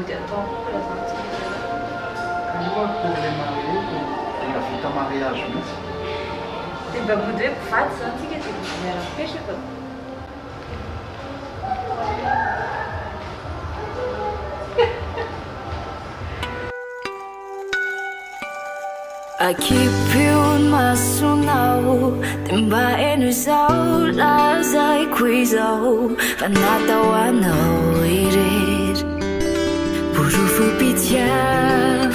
body atao mbola zantsika aloha pour les mariés la vita mariage mihitsy dia mba body hoe mpivady zantsika dia body miara-mipetraka I keep you in my sunao Timba enu sao lazai kuizao Panata wano irir Burufu pitjafana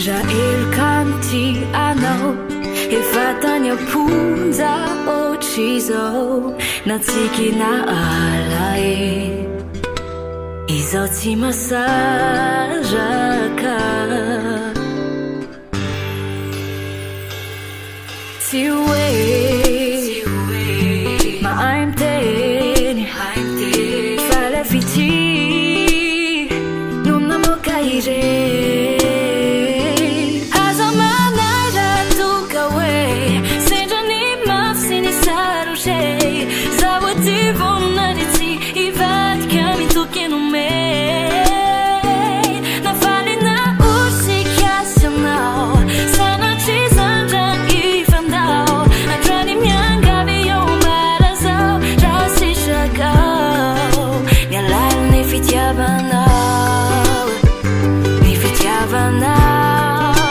Rael kanti anao Efatanya punza ochizao Natsiki na alae Izao tsy masaraka Tsy hoe mahay miteny fa le vitsy no namoaka ireny aza manay raha toka hoe sendra ny mafy sy ny sarotry zaho aty vonona ny tsy hivadika mitoky nomey nafalina osikasy anao sanatry zandrany ifandao andrany miangavy eo malazao raha sisakao mialala ny fitiavanao ny fitiavanao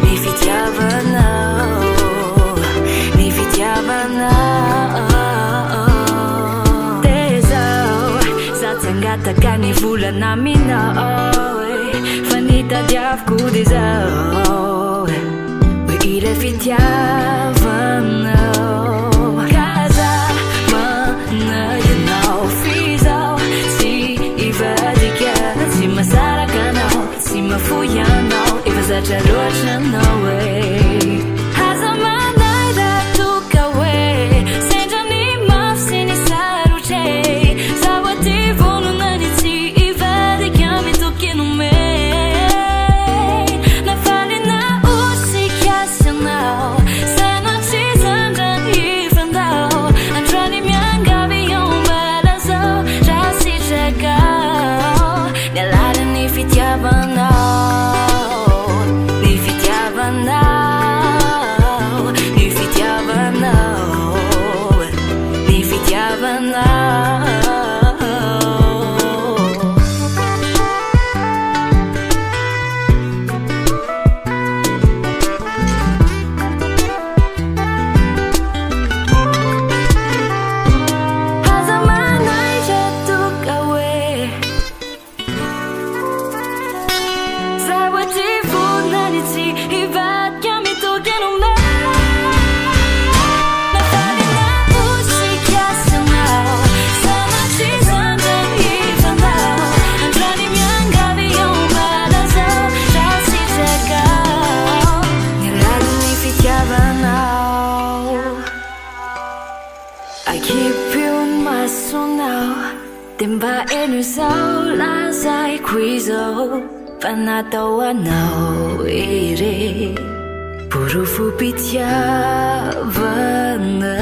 ny fitiavanao ny fitiavanao tezao za tsy angataka ny volana minao fa nitadiaviko dia zao hoe ilay fitiavanao kaza manaianao fizao tsy ivadika tsy masaraka anao tsy mafoy anao efa zatra loatra anao aza manay raha toka hoe sendra ny mafy sy ny sarotry zaho aty vonona ny tsy ivadika mitoky nomey nafalina osikasy anao sanatry zandrany ifandao andrany miangavy eo malazao raha sitrakao nialala ny fitiavanao ny fitiavanao ny fitiavanao ny fitiavanao aza manay raha toka hoe zaho aty vonona ny tsy hivadika mitoky nomey nafalina osikasy anao sanatry zandrany ifandao andrany miangavy eo malazao raha sitrakao nialala ny fitiavanao I keep you in my sunao dia mba eno izao lazaiko izao fa natao anao iry borofo-pitiavana